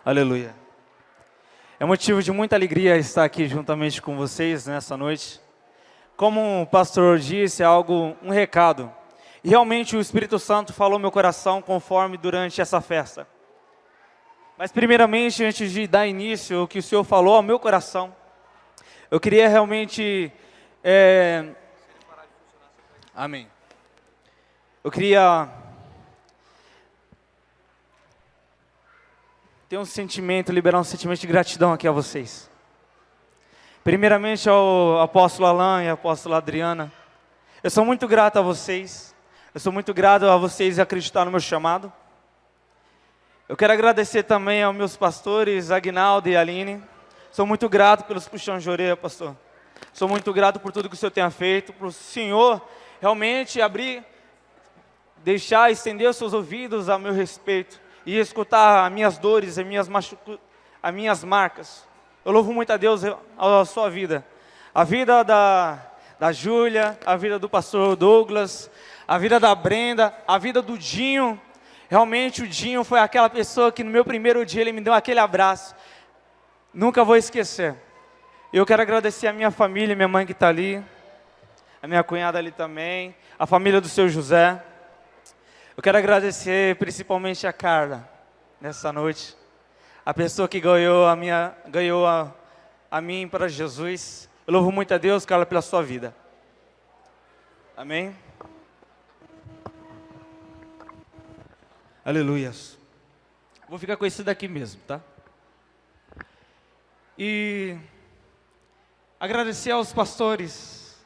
Aleluia. É motivo de muita alegria estar aqui juntamente com vocês nessa noite. Como o pastor disse, é um recado. E realmente o Espírito Santo falou meu coração conforme durante essa festa. Mas primeiramente, antes de dar início ao que o Senhor falou ao meu coração, eu queria realmente... Amém. Eu queria ter liberar um sentimento de gratidão aqui a vocês. Primeiramente ao apóstolo Alan e à apóstola Adriana. Eu sou muito grato a vocês. Eu sou muito grato a vocês acreditar no meu chamado. Eu quero agradecer também aos meus pastores, Aguinaldo e Aline. Sou muito grato pelos puxões de orelha, pastor. Sou muito grato por tudo que o Senhor tenha feito, para o Senhor realmente estender os seus ouvidos a meu respeito e escutar as minhas dores, as minhas marcas. Eu louvo muito a Deus a sua vida. A vida da Júlia, a vida do pastor Douglas, a vida da Brenda, a vida do Dinho. Realmente o Dinho foi aquela pessoa que no meu primeiro dia ele me deu aquele abraço. Nunca vou esquecer. Eu quero agradecer a minha família, minha mãe que está ali, a minha cunhada ali também, a família do seu José. Eu quero agradecer principalmente a Carla, nessa noite. A pessoa que ganhou a mim para Jesus. Eu louvo muito a Deus, Carla, pela sua vida. Amém? Aleluias. Vou ficar com esse daqui mesmo, tá? E agradecer aos pastores.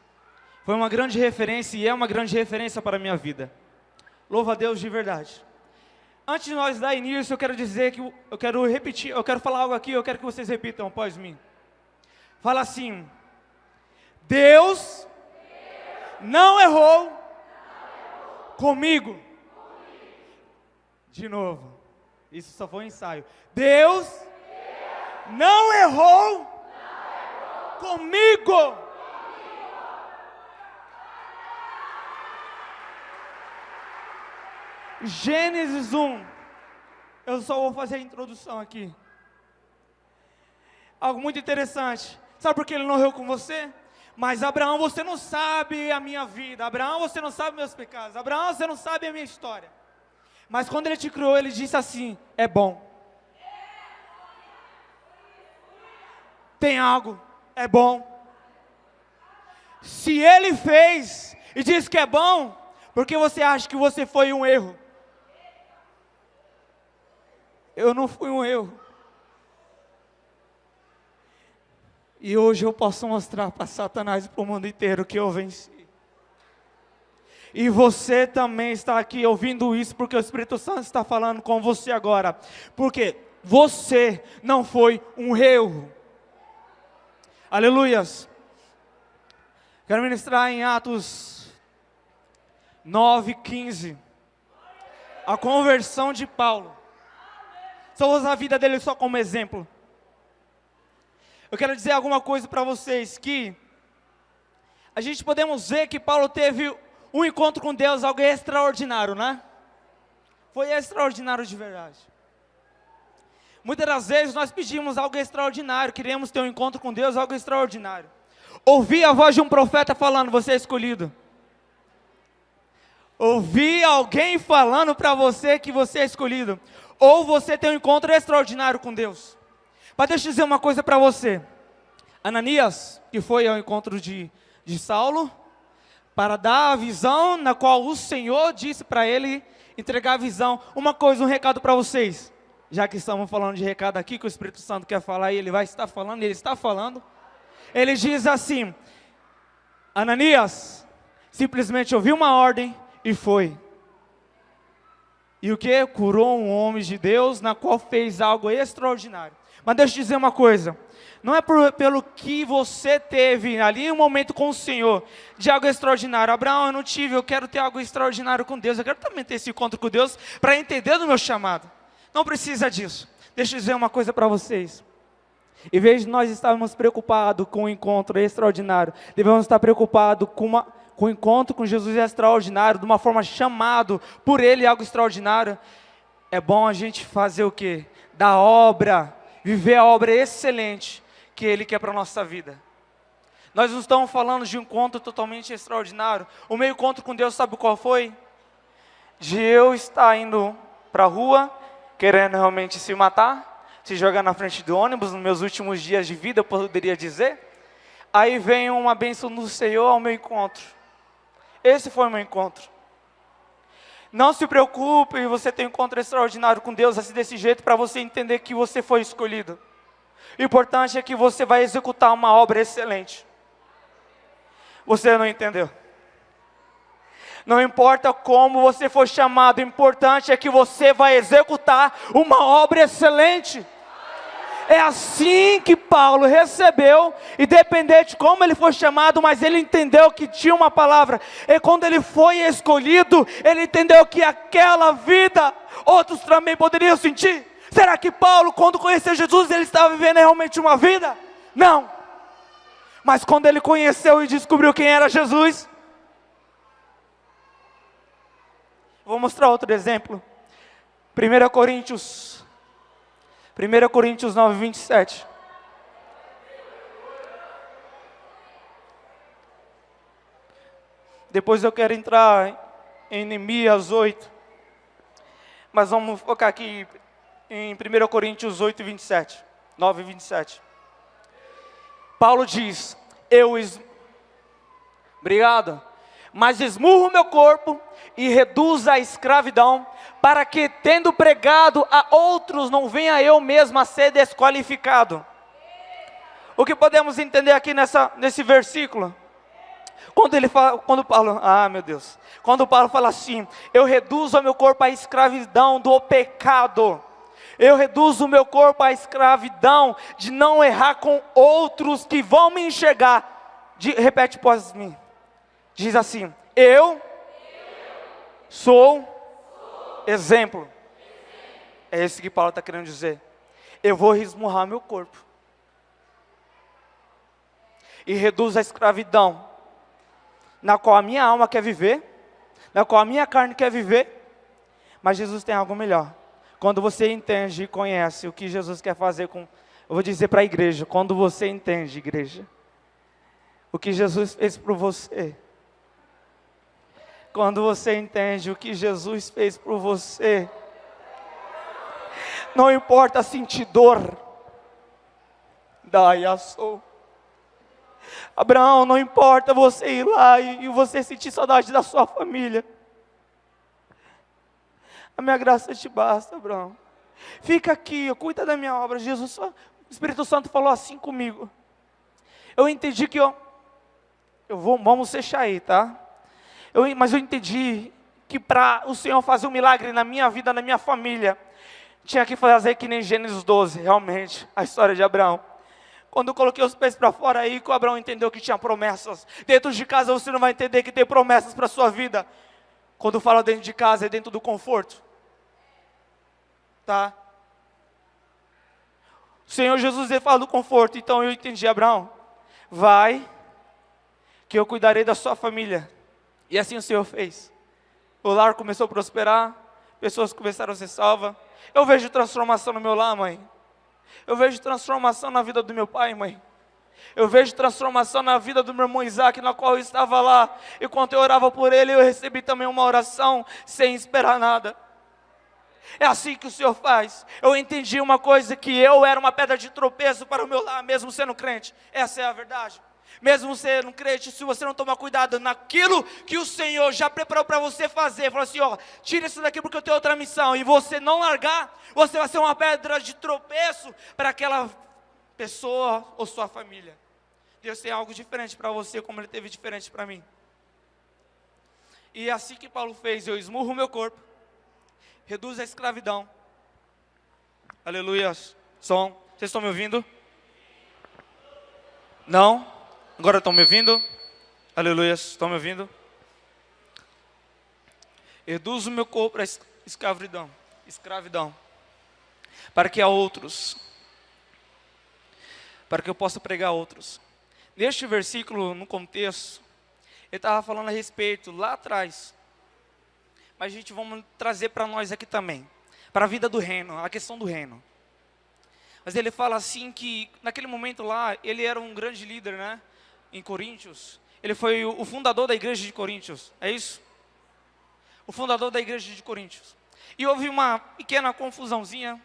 Foi uma grande referência e é uma grande referência para a minha vida. Louvo a Deus de verdade. Antes de nós dar início, eu quero dizer que eu quero falar algo aqui, eu quero que vocês repitam após mim. Fala assim: Deus não errou comigo. De novo, isso só foi um ensaio. Deus não errou comigo. Gênesis 1. Eu só vou fazer a introdução aqui. Algo muito interessante. Sabe por que ele não errou com você? Mas Abraão, você não sabe a minha vida. Abraão, você não sabe meus pecados. Abraão, você não sabe a minha história. Mas quando ele te criou, ele disse assim: é bom. Tem algo, é bom. Se ele fez e disse que é bom, por que você acha que você foi um erro? Eu não fui um erro. E hoje eu posso mostrar para Satanás e para o mundo inteiro que eu venci. E você também está aqui ouvindo isso porque o Espírito Santo está falando com você agora. Porque você não foi um erro. Aleluias. Quero ministrar em Atos 9:15. A conversão de Paulo. Só vou usar a vida dele só como exemplo. Eu quero dizer alguma coisa para vocês, que a gente podemos ver que Paulo teve um encontro com Deus, algo extraordinário, né? Foi extraordinário de verdade. Muitas das vezes nós pedimos algo extraordinário, queremos ter um encontro com Deus, algo extraordinário. Ouvir a voz de um profeta falando: você é escolhido. Ouvir alguém falando para você que você é escolhido. Ou você tem um encontro extraordinário com Deus. Mas deixa eu dizer uma coisa para você. Ananias, que foi ao encontro de Saulo, para dar a visão na qual o Senhor disse para ele entregar a visão. Uma coisa, um recado para vocês. Já que estamos falando de recado aqui, que o Espírito Santo quer falar e ele vai estar falando, ele está falando. Ele diz assim: Ananias simplesmente ouviu uma ordem e foi. E o que? Curou um homem de Deus, na qual fez algo extraordinário. Mas deixa eu dizer uma coisa. Não é pelo que você teve ali um momento com o Senhor, de algo extraordinário. Abraão, eu não tive, eu quero ter algo extraordinário com Deus. Eu quero também ter esse encontro com Deus, para entender do meu chamado. Não precisa disso. Deixa eu dizer uma coisa para vocês. Em vez de nós estarmos preocupados com um encontro extraordinário, devemos estar preocupados com o encontro com Jesus extraordinário, de uma forma chamado por Ele algo extraordinário. É bom a gente fazer o quê? Da obra, viver a obra excelente que Ele quer para a nossa vida. Nós não estamos falando de um encontro totalmente extraordinário. O meu encontro com Deus, sabe qual foi? De eu estar indo para a rua, querendo realmente se matar, se jogar na frente do ônibus, nos meus últimos dias de vida, eu poderia dizer. Aí vem uma bênção do Senhor ao meu encontro. Esse foi o meu encontro. Não se preocupe, você tem um encontro extraordinário com Deus, assim desse jeito, para você entender que você foi escolhido. O importante é que você vai executar uma obra excelente. Você não entendeu? Não importa como você for chamado, o importante é que você vai executar uma obra excelente. É assim que Paulo recebeu, independente de como ele foi chamado, mas ele entendeu que tinha uma palavra. E quando ele foi escolhido, ele entendeu que aquela vida, outros também poderiam sentir. Será que Paulo, quando conheceu Jesus, ele estava vivendo realmente uma vida? Não. Mas quando ele conheceu e descobriu quem era Jesus, vou mostrar outro exemplo. 1 Coríntios 9, 27. Depois eu quero entrar em Neemias 8. Mas vamos focar aqui em 1 Coríntios 8, 27. 9, 27. Paulo diz, obrigado, mas esmurro meu corpo e reduzo a escravidão, para que, tendo pregado a outros, não venha eu mesmo a ser desqualificado. O que podemos entender aqui nesse versículo? Quando Paulo fala assim, eu reduzo o meu corpo à escravidão do pecado. Eu reduzo o meu corpo à escravidão de não errar com outros que vão me enxergar. Repete após mim. Diz assim, eu sou exemplo. É isso que Paulo está querendo dizer. Eu vou esmurrar meu corpo. E reduzo a escravidão, na qual a minha alma quer viver, na qual a minha carne quer viver. Mas Jesus tem algo melhor. Quando você entende e conhece o que Jesus quer fazer com... Eu vou dizer para a igreja, quando você entende, igreja, o que Jesus fez por você. Quando você entende o que Jesus fez por você, não importa sentir dor, Abraão, não importa você ir lá e você sentir saudade da sua família. A minha graça te basta, Abraão. Fica aqui, cuida da minha obra. Jesus, o Espírito Santo falou assim comigo. Eu entendi que vamos fechar aí, tá? Mas eu entendi que para o Senhor fazer um milagre na minha vida, na minha família, tinha que fazer que nem Gênesis 12, realmente, a história de Abraão. Quando eu coloquei os pés para fora aí, que o Abraão entendeu que tinha promessas. Dentro de casa você não vai entender que tem promessas para a sua vida. Quando fala dentro de casa, é dentro do conforto. Tá? O Senhor Jesus, ele fala do conforto. Então eu entendi, Abraão, vai, que eu cuidarei da sua família. E assim o Senhor fez. O lar começou a prosperar, pessoas começaram a ser salvas. Eu vejo transformação no meu lar, mãe. Eu vejo transformação na vida do meu pai, mãe. Eu vejo transformação na vida do meu irmão Isaac, na qual eu estava lá. Enquanto eu orava por ele, eu recebi também uma oração sem esperar nada. É assim que o Senhor faz. Eu entendi uma coisa, que eu era uma pedra de tropeço para o meu lar, mesmo sendo crente. Essa é a verdade. Mesmo sendo crente, se você não tomar cuidado naquilo que o Senhor já preparou para você fazer, falou assim, tira isso daqui porque eu tenho outra missão, e você não largar, você vai ser uma pedra de tropeço para aquela pessoa ou sua família. Deus tem algo diferente para você, como Ele teve diferente para mim. E é assim que Paulo fez, eu esmurro o meu corpo, reduz a escravidão. Aleluia. Som. Vocês estão me ouvindo? Não? Agora estão me ouvindo? Aleluia. Estão me ouvindo? Reduzo o meu corpo a escravidão. Para que eu possa pregar a outros. Neste versículo, no contexto, ele estava falando a respeito lá atrás. Mas a gente vamos trazer para nós aqui também, para a vida do reino, a questão do reino. Mas ele fala assim que, naquele momento lá, ele era um grande líder, né? Em Coríntios. Ele foi o fundador da igreja de Coríntios, é isso? O fundador da igreja de Coríntios. E houve uma pequena confusãozinha,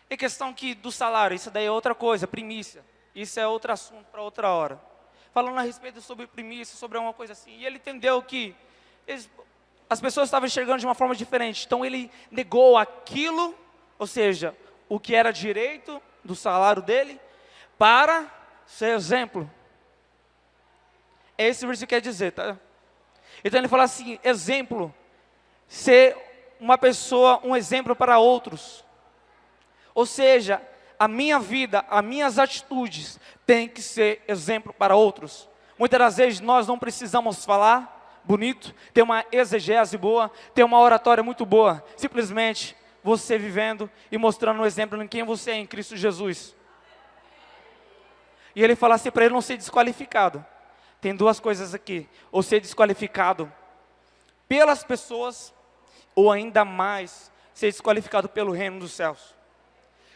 em questão do salário, isso daí é outra coisa, primícia. Isso é outro assunto para outra hora. Falando a respeito sobre primícia, sobre uma coisa assim. E ele entendeu que as pessoas estavam enxergando de uma forma diferente. Então ele negou aquilo, ou seja, o que era direito do salário dele, para ser exemplo. É esse versículo que quer dizer, tá? Então ele fala assim, exemplo, ser uma pessoa, um exemplo para outros. Ou seja, a minha vida, as minhas atitudes têm que ser exemplo para outros. Muitas das vezes nós não precisamos falar bonito, ter uma exegese boa, ter uma oratória muito boa. Simplesmente você vivendo e mostrando o exemplo em quem você é em Cristo Jesus. E ele fala assim para ele não ser desqualificado. Tem duas coisas aqui, ou ser desqualificado pelas pessoas, ou ainda mais, ser desqualificado pelo reino dos céus.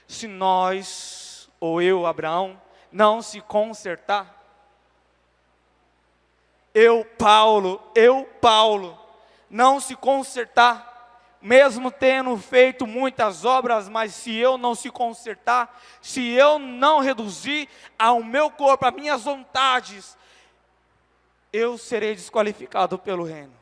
Se nós, ou eu, Abraão, não se consertar, eu, Paulo, não se consertar, mesmo tendo feito muitas obras, mas se eu não se consertar, se eu não reduzir ao meu corpo, às minhas vontades, eu serei desqualificado pelo reino.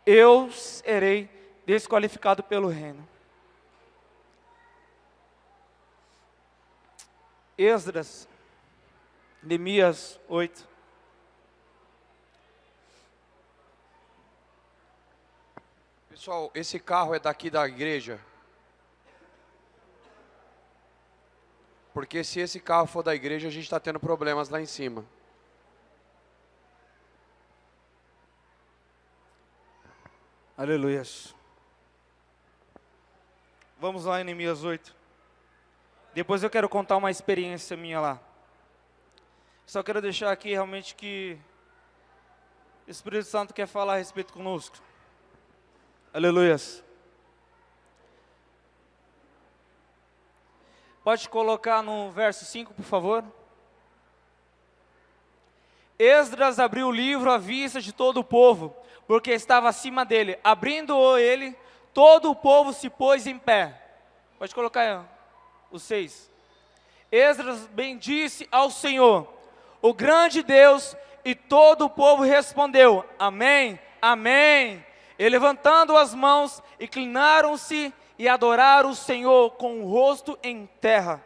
Eu serei desqualificado pelo reino. Esdras, Neemias 8. Pessoal, esse carro é daqui da igreja? Porque se esse carro for da igreja, a gente está tendo problemas lá em cima. Aleluia. Vamos lá em Neemias 8. Depois eu quero contar uma experiência minha lá. Só quero deixar aqui realmente que o Espírito Santo quer falar a respeito conosco. Aleluia. Pode colocar no verso 5, por favor. Esdras abriu o livro à vista de todo o povo, porque estava acima dele. Abrindo-o ele, todo o povo se pôs em pé. Pode colocar o 6. Esdras bendisse ao Senhor, o grande Deus, e todo o povo respondeu, amém, amém. E levantando as mãos, inclinaram-se e adoraram o Senhor com o rosto em terra.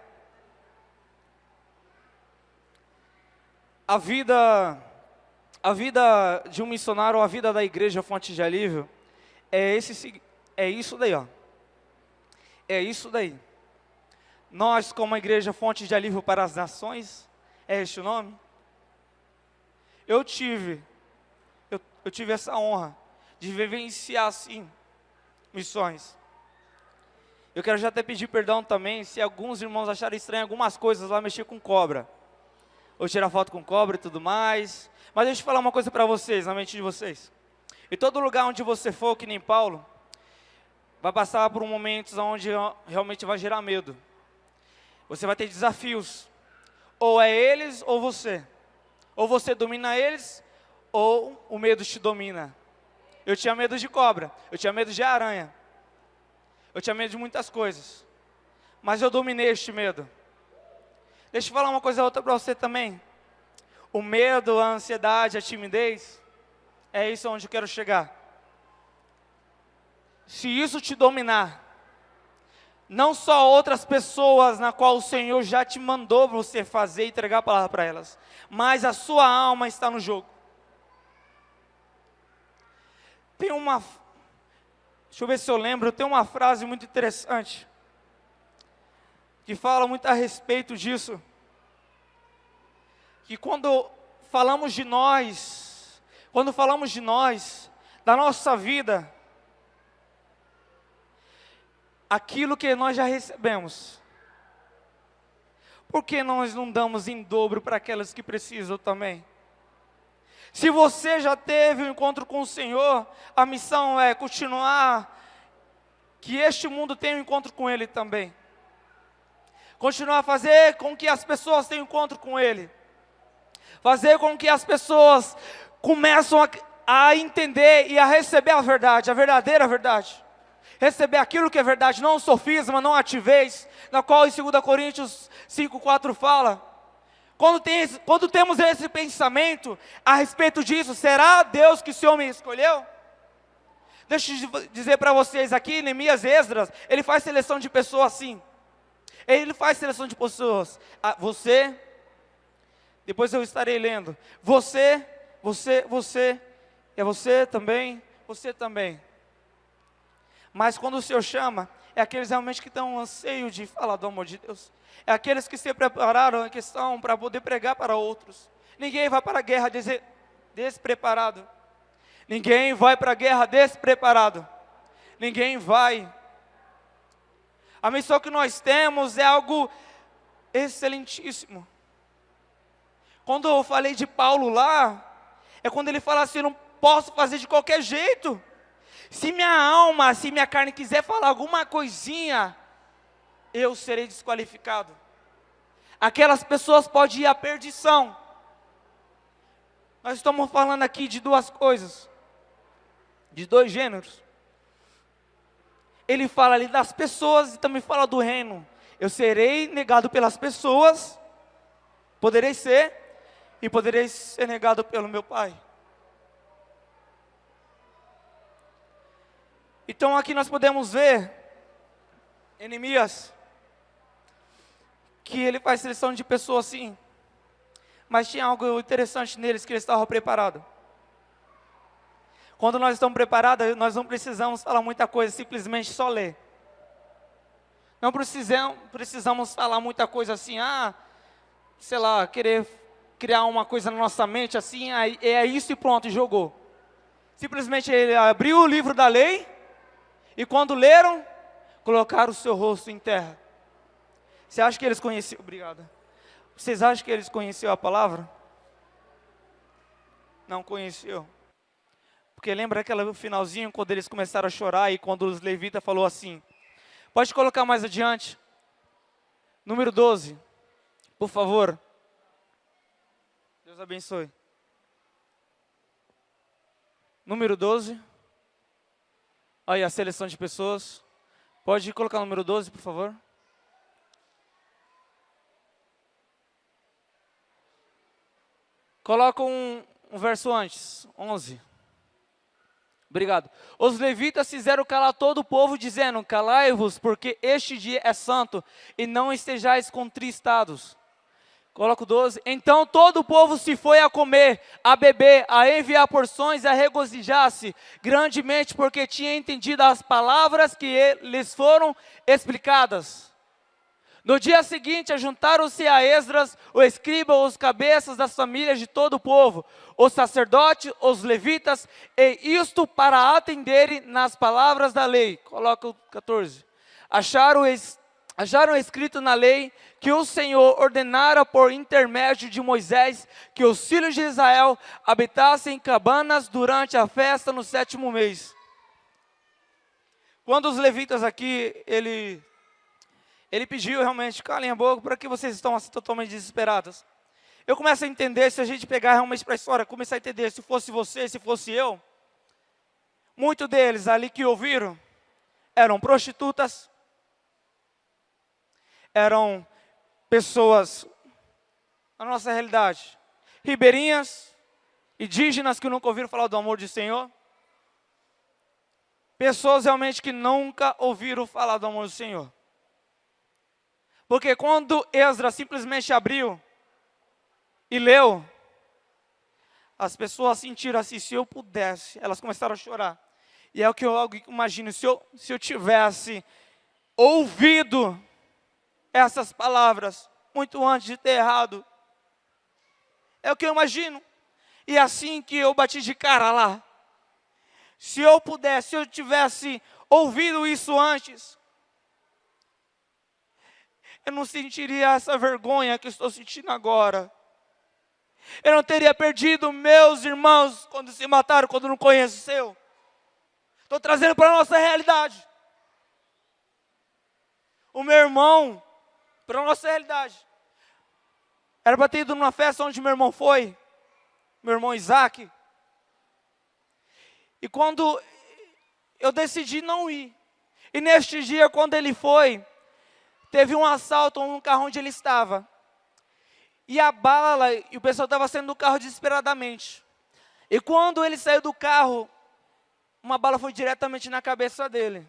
A vida de um missionário, a vida da igreja Fonte de Alívio, é isso daí, ó. É isso daí. Nós, como a igreja Fonte de Alívio para as Nações, é este o nome? Eu tive essa honra de vivenciar, assim, missões. Eu quero já até pedir perdão também, se alguns irmãos acharem estranho algumas coisas lá, mexer com cobra. Ou tirar foto com cobra e tudo mais. Mas deixa eu falar uma coisa para vocês, na mente de vocês. Em todo lugar onde você for, que nem Paulo, vai passar por momentos onde realmente vai gerar medo. Você vai ter desafios. Ou é eles ou você. Ou você domina eles, ou o medo te domina. Eu tinha medo de cobra, eu tinha medo de aranha. Eu tinha medo de muitas coisas. Mas eu dominei este medo. Deixa eu falar uma coisa outra para você também. O medo, a ansiedade, a timidez, é isso onde eu quero chegar. Se isso te dominar, não só outras pessoas na qual o Senhor já te mandou você fazer e entregar a palavra para elas, mas a sua alma está no jogo. Deixa eu ver se eu lembro, tem uma frase muito interessante, que fala muito a respeito disso, que quando falamos de nós, da nossa vida, aquilo que nós já recebemos, por que nós não damos em dobro para aquelas que precisam também? Se você já teve um encontro com o Senhor, a missão é continuar, que este mundo tenha um encontro com Ele também. Continuar a fazer com que as pessoas tenham um encontro com Ele. Fazer com que as pessoas começam a entender e a receber a verdade, a verdadeira verdade. Receber aquilo que é verdade, não um sofisma, não ativez, na qual em 2 Coríntios 5,4 fala. Quando temos esse pensamento a respeito disso, será Deus que o Senhor me escolheu? Deixa eu dizer para vocês aqui, Neemias Esdras, ele faz seleção de pessoas assim. Ele faz seleção de pessoas. Você, depois eu estarei lendo. Você, é você também, você também. Mas quando o Senhor chama, é aqueles realmente que estão anseio de falar do amor de Deus. É aqueles que se prepararam em questão para poder pregar para outros. Ninguém vai para a guerra despreparado. Ninguém vai para a guerra despreparado. Ninguém vai. A missão que nós temos é algo excelentíssimo. Quando eu falei de Paulo lá, é quando ele fala assim, eu não posso fazer de qualquer jeito. Se minha alma, se minha carne quiser falar alguma coisinha, eu serei desqualificado. Aquelas pessoas podem ir à perdição. Nós estamos falando aqui de duas coisas, de dois gêneros. Ele fala ali das pessoas e também fala do reino. Eu serei negado pelas pessoas, poderei ser, e poderei ser negado pelo meu Pai. Então aqui nós podemos ver, em Neemias, que ele faz seleção de pessoas assim, mas tinha algo interessante neles, que eles estavam preparados. Quando nós estamos preparados, nós não precisamos falar muita coisa, simplesmente só ler. Não precisamos falar muita coisa assim, sei lá, querer criar uma coisa na nossa mente assim, é isso e pronto, e jogou. Simplesmente ele abriu o livro da lei, e quando leram, colocaram o seu rosto em terra. Você acha que eles conheciam? Obrigado. Vocês acham que eles conheciam a palavra? Não conheciam. Porque lembra aquele finalzinho, quando eles começaram a chorar, e quando os levitas falou assim, pode colocar mais adiante, número 12, por favor. Deus abençoe. Número 12. Aí a seleção de pessoas. Pode colocar o número 12, por favor. Coloca um verso antes, 11. Obrigado. Os levitas fizeram calar todo o povo, dizendo, calai-vos, porque este dia é santo, e não estejais contristados. Coloca o 12. Então todo o povo se foi a comer, a beber, a enviar porções, a regozijar-se grandemente, porque tinha entendido as palavras que lhes foram explicadas. No dia seguinte, ajuntaram-se a Esdras, o escriba, os cabeças das famílias de todo o povo, os sacerdotes, os levitas, e isto para atenderem nas palavras da lei. Coloca o 14. Acharam escrito na lei que o Senhor ordenara por intermédio de Moisés que os filhos de Israel habitassem em cabanas durante a festa no 7º mês. Quando os levitas aqui, ele pediu realmente, calem a boca, para que vocês estão assim totalmente desesperados. Eu começo a entender, se a gente pegar realmente para a história, começar a entender, se fosse você, se fosse eu, muitos deles ali que ouviram, eram prostitutas, eram pessoas, na nossa realidade, ribeirinhas, indígenas que nunca ouviram falar do amor do Senhor, pessoas realmente que nunca ouviram falar do amor do Senhor. Porque quando Esdras simplesmente abriu e leu, as pessoas sentiram assim, se eu pudesse, elas começaram a chorar. E é o que eu imagino, se eu tivesse ouvido essas palavras muito antes de ter errado. É o que eu imagino. E assim que eu bati de cara lá. Se eu pudesse, se eu tivesse ouvido isso antes, eu não sentiria essa vergonha que eu estou sentindo agora. Eu não teria perdido meus irmãos quando se mataram, quando não conheceu. Estou trazendo para a nossa realidade. O meu irmão, para a nossa realidade. Era para ter ido numa festa onde meu irmão foi. Meu irmão Isaac. E quando eu decidi não ir. E neste dia, quando ele foi, teve um assalto no carro onde ele estava. E a bala, e o pessoal estava saindo do carro desesperadamente. E quando ele saiu do carro, uma bala foi diretamente na cabeça dele.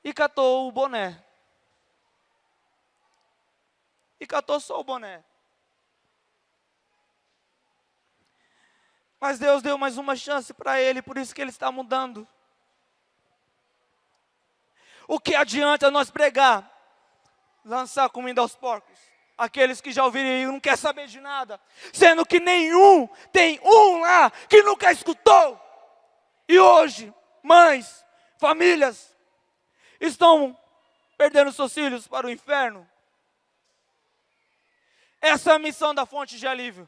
E catou o boné. E catou só o boné. Mas Deus deu mais uma chance para ele, por isso que ele está mudando. O que adianta nós pregar? Lançar comida aos porcos. Aqueles que já ouviram e não quer saber de nada. Sendo que tem um lá que nunca escutou. E hoje, mães, famílias, estão perdendo seus filhos para o inferno. Essa é a missão da fonte de alívio.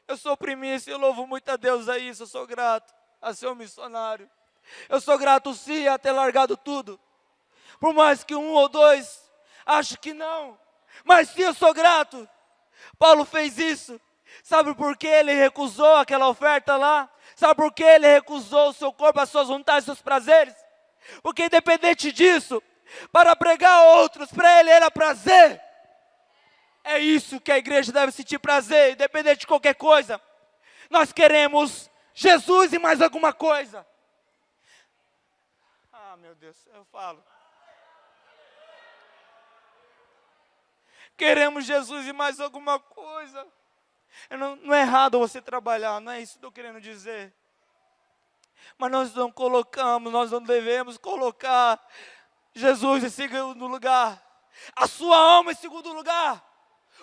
Eu sou primícia, eu louvo muito a Deus a isso, eu sou grato a ser um missionário. Eu sou grato sim a ter largado tudo. Por mais que um ou dois achem que não, mas sim eu sou grato. Paulo fez isso. Sabe por que ele recusou aquela oferta lá? Sabe por que ele recusou o seu corpo, as suas vontades, os seus prazeres? Porque independente disso, para pregar a outros, para ele era prazer. É isso que a igreja deve sentir prazer, independente de qualquer coisa. Nós queremos Jesus e mais alguma coisa. Ah, meu Deus, eu falo. Queremos Jesus e mais alguma coisa. Não é errado você trabalhar, não é isso que estou querendo dizer. Mas nós não colocamos, nós não devemos colocar Jesus em segundo lugar. A sua alma em segundo lugar.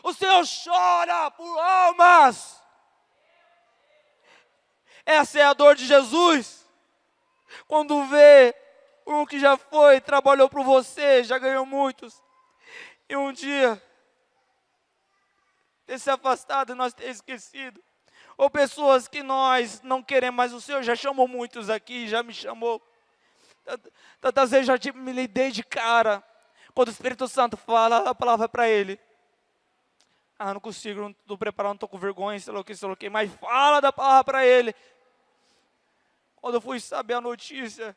O Senhor chora por almas. Essa é a dor de Jesus. Quando vê um que já foi, trabalhou por você, já ganhou muitos. E um dia ter se afastado e nós ter esquecido. Ou pessoas que nós não queremos, mas o Senhor já chamou muitos aqui, já me chamou. Tantas vezes já me lidei de cara. Quando o Espírito Santo fala a palavra para ele. Ah, não consigo, não estou preparado, não estou com vergonha, sei lá o que, mas fala da palavra para ele. Quando eu fui saber a notícia,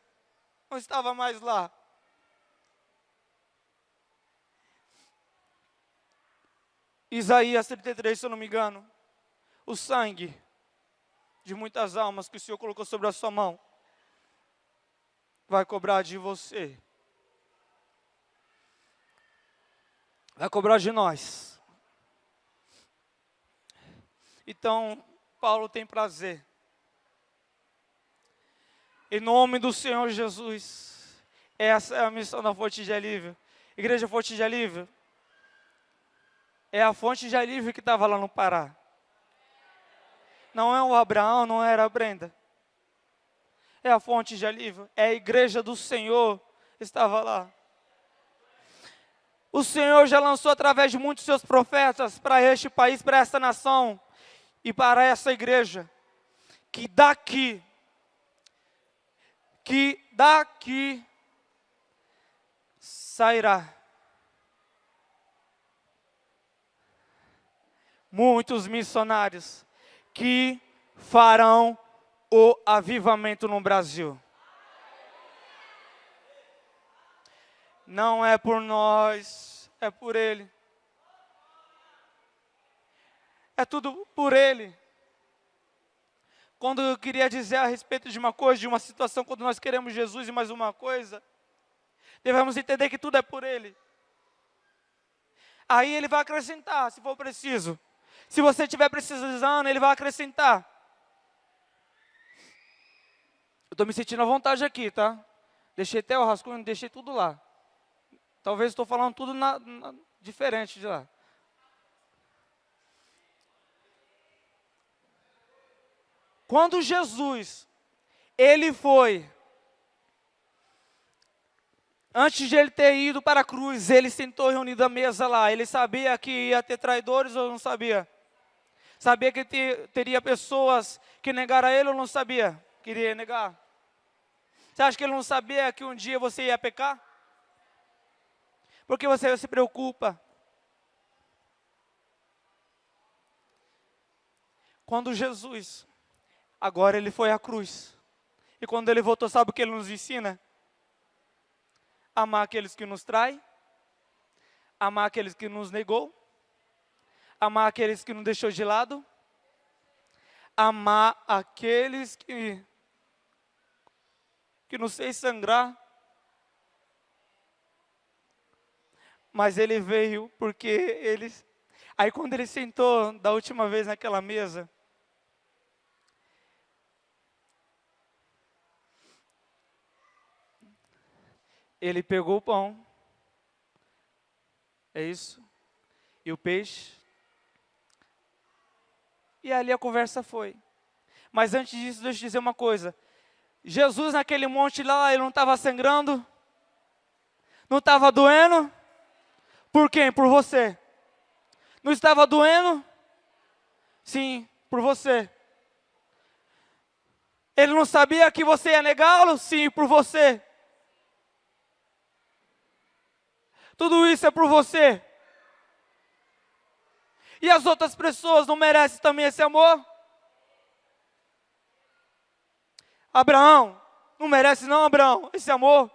não estava mais lá. Isaías 33, se eu não me engano. O sangue de muitas almas que o Senhor colocou sobre a sua mão vai cobrar de você. Vai cobrar de nós. Então, Paulo tem prazer. Em nome do Senhor Jesus. Essa é a missão da Fonte de Alívio. Igreja Fonte de Alívio. É a fonte de alívio que estava lá no Pará. Não é o Abraão, não era a Brenda. É a fonte de alívio. É a igreja do Senhor estava lá. O Senhor já lançou através de muitos seus profetas para este país, para esta nação e para essa igreja. Que daqui sairá muitos missionários que farão o avivamento no Brasil. Não é por nós, é por Ele. É tudo por Ele. Quando eu queria dizer a respeito de uma coisa, de uma situação, quando nós queremos Jesus e mais uma coisa, devemos entender que tudo é por Ele. Aí Ele vai acrescentar, se for preciso. Se você estiver precisando, Ele vai acrescentar. Eu estou me sentindo à vontade aqui, tá? Deixei até o rascunho, deixei tudo lá. Talvez estou falando tudo diferente de lá. Quando Jesus, Ele foi Antes de ele ter ido para a cruz, ele sentou reunido à mesa lá. Ele sabia que ia ter traidores ou não sabia? Sabia que teria pessoas que negaram a ele ou não sabia? Queria negar. Você acha que ele não sabia que um dia você ia pecar? Por que você se preocupa? Quando Jesus, agora ele foi à cruz. E quando ele voltou, sabe o que ele nos ensina? Amar aqueles que nos traem. Amar aqueles que nos negou. Amar aqueles que nos deixou de lado. Amar aqueles que nos fez sangrar. Mas ele veio porque ele... Aí quando ele sentou da última vez naquela mesa, ele pegou o pão, é isso, e o peixe, e ali a conversa foi. Mas antes disso, deixa eu dizer uma coisa. Jesus naquele monte lá, ele não estava sangrando? Não estava doendo? Por quem? Por você. Não estava doendo? Sim, por você. Ele não sabia que você ia negá-lo? Sim, por você. Tudo isso é por você. E as outras pessoas não merecem também esse amor? Abraão, não merece não, Abraão, esse amor?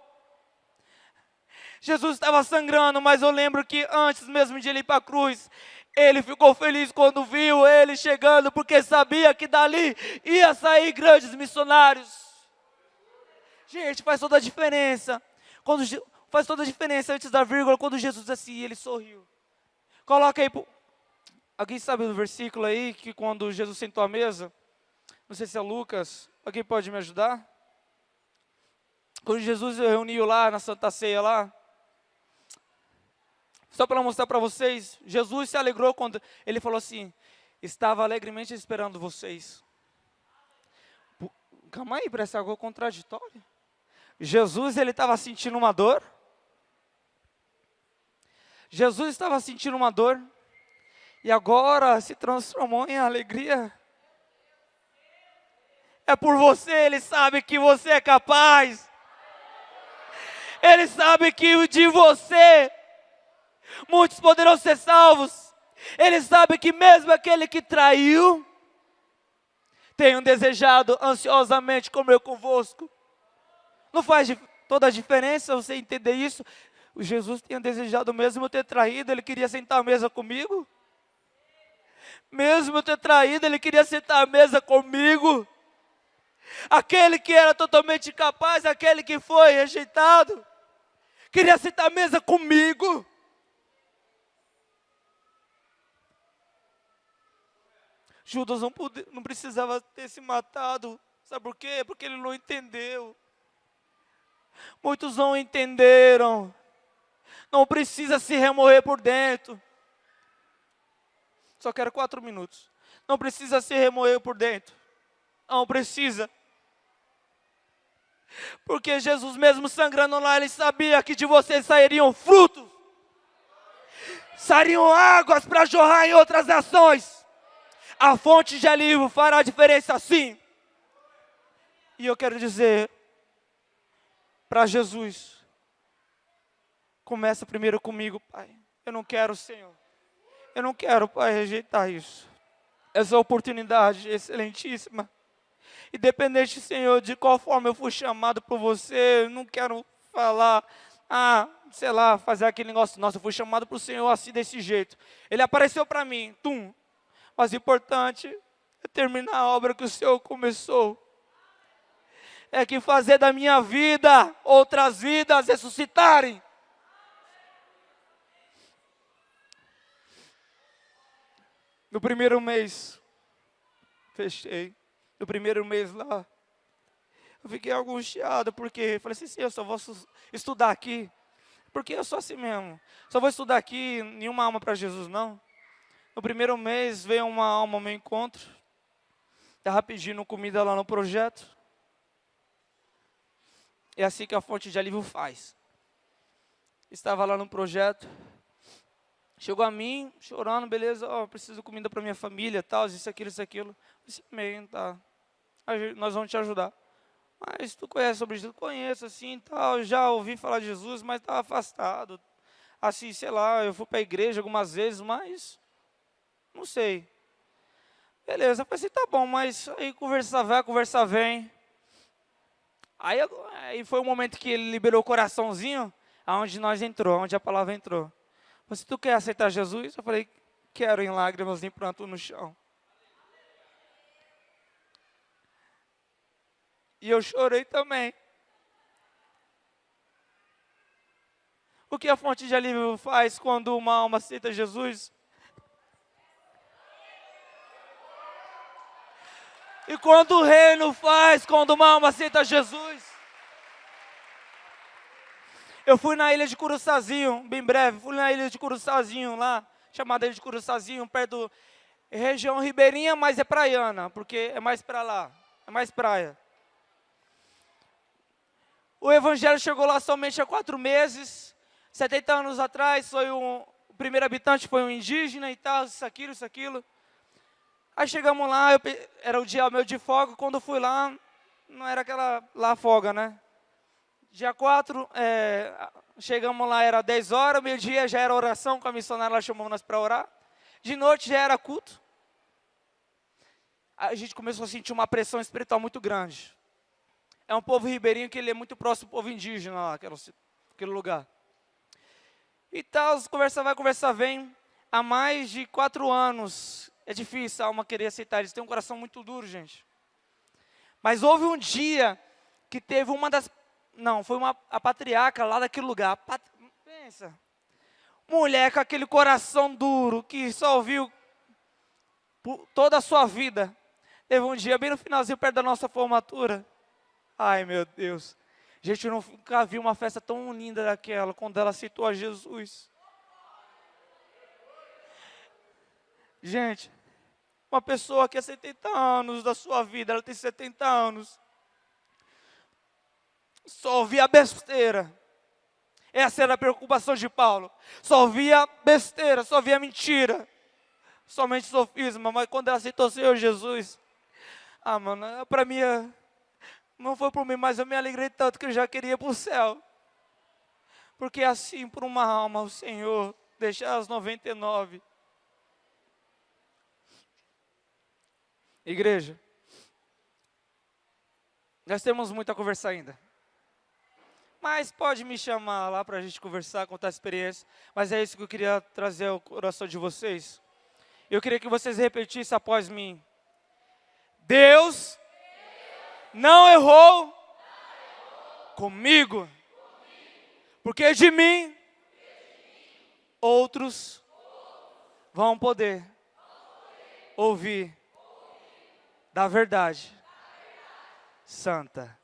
Jesus estava sangrando, mas eu lembro que antes mesmo de ele ir para a cruz, ele ficou feliz quando viu ele chegando, porque sabia que dali ia sair grandes missionários. Gente, faz toda a diferença. Faz toda a diferença antes da vírgula, quando Jesus disse assim, ele sorriu. Coloca aí, alguém sabe do versículo aí, que quando Jesus sentou à mesa, não sei se é Lucas, alguém pode me ajudar? Quando Jesus reuniu lá na Santa Ceia lá, só para mostrar para vocês, Jesus se alegrou quando ele falou assim, estava alegremente esperando vocês. Calma aí, parece algo contraditório. Jesus, ele estava sentindo uma dor. Jesus estava sentindo uma dor. E agora se transformou em alegria. É por você, ele sabe que você é capaz. Ele sabe que de você muitos poderão ser salvos. Ele sabe que mesmo aquele que traiu, tenho desejado ansiosamente comer convosco. Não faz toda a diferença você entender isso? O Jesus tinha desejado mesmo eu ter traído, ele queria sentar à mesa comigo. Mesmo eu ter traído, ele queria sentar à mesa comigo. Aquele que era totalmente incapaz, aquele que foi rejeitado, queria sentar à mesa comigo. Judas não precisava ter se matado. Sabe por quê? Porque ele não entendeu. Muitos não entenderam. Não precisa se remoer por dentro. Só quero 4 minutos. Não precisa se remoer por dentro. Não precisa. Porque Jesus mesmo sangrando lá, ele sabia que de vocês sairiam frutos. Sairiam águas para jorrar em outras nações. A fonte de alívio fará a diferença sim. E eu quero dizer para Jesus, começa primeiro comigo, Pai. Eu não quero, Senhor. Eu não quero, Pai, rejeitar isso. Essa oportunidade excelentíssima. Independente, Senhor, de qual forma eu fui chamado por você, eu não quero falar, sei lá, fazer aquele negócio, nossa, eu fui chamado para o Senhor assim, desse jeito. Ele apareceu para mim, mas o importante é terminar a obra que o Senhor começou. É que fazer da minha vida, outras vidas ressuscitarem. No primeiro mês, fechei. No primeiro mês lá, eu fiquei angustiado, porque falei assim, eu só vou estudar aqui. Porque eu sou assim mesmo. Só vou estudar aqui, nenhuma alma para Jesus, não. No primeiro mês, veio uma alma ao meu encontro. Estava pedindo comida lá no projeto. É assim que a fonte de alívio faz. estava lá no projeto. Chegou a mim, chorando, beleza, ó, preciso de comida para minha família, tal, isso, aquilo, isso, aquilo. Eu disse, amém, tá, nós vamos te ajudar. Mas tu conhece sobre Jesus? Conheço, assim, tal, já ouvi falar de Jesus, mas estava afastado. Assim, sei lá, eu fui para a igreja algumas vezes, mas não sei. Beleza, eu falei assim, tá bom, mas aí conversa vai, conversa vem. Aí foi o momento que ele liberou o coraçãozinho, aonde nós entrou, onde a palavra entrou. Você, tu quer aceitar Jesus? Eu falei, quero, em lágrimas, em pranto no chão. E eu chorei também. O que a fonte de alívio faz quando uma alma aceita Jesus? E quando o reino faz, quando uma alma aceita Jesus? Eu fui na ilha de Curuçazinho, bem breve, fui na ilha de Curuçazinho lá, chamada ilha de Curuçazinho, perto região ribeirinha, mas é praiana, porque é mais para lá, é mais praia. O evangelho chegou lá somente há 4 meses, 70 anos atrás, o primeiro habitante foi um indígena e tal, isso, aquilo. Aí chegamos lá, era o dia meu de folga, quando eu fui lá, não era aquela lá folga, né? Dia 4, chegamos lá, era 10 horas, meio-dia já era oração, com a missionária lá chamou nós para orar. De noite já era culto. A gente começou a sentir uma pressão espiritual muito grande. É um povo ribeirinho que ele é muito próximo do povo indígena lá, aquele lugar. E tal, conversa vai, conversa vem. Há mais de 4 anos, é difícil a alma querer aceitar, eles têm um coração muito duro, gente. Mas houve um dia que teve foi a patriarca lá daquele lugar. Pensa, mulher com aquele coração duro, que só ouviu por toda a sua vida. Teve um dia, bem no finalzinho, perto da nossa formatura. Ai, meu Deus. Gente, eu nunca vi uma festa tão linda daquela, quando ela aceitou a Jesus. Gente, uma pessoa que há 70 anos da sua vida, ela tem 70 anos. Só ouvia besteira. Essa era a preocupação de Paulo. Só ouvia besteira, só ouvia mentira. Somente sofisma. Mas quando ela aceitou o Senhor Jesus, mano, para mim, não foi por mim, mas eu me alegrei tanto que eu já queria ir para o céu. Porque assim, por uma alma, o Senhor deixar as 99. Igreja, nós temos muito a conversar ainda. Mas pode me chamar lá para a gente conversar, contar a experiência. Mas é isso que eu queria trazer ao coração de vocês. Eu queria que vocês repetissem após mim. Deus não errou comigo. Porque de mim, outros vão poder ouvir da verdade santa.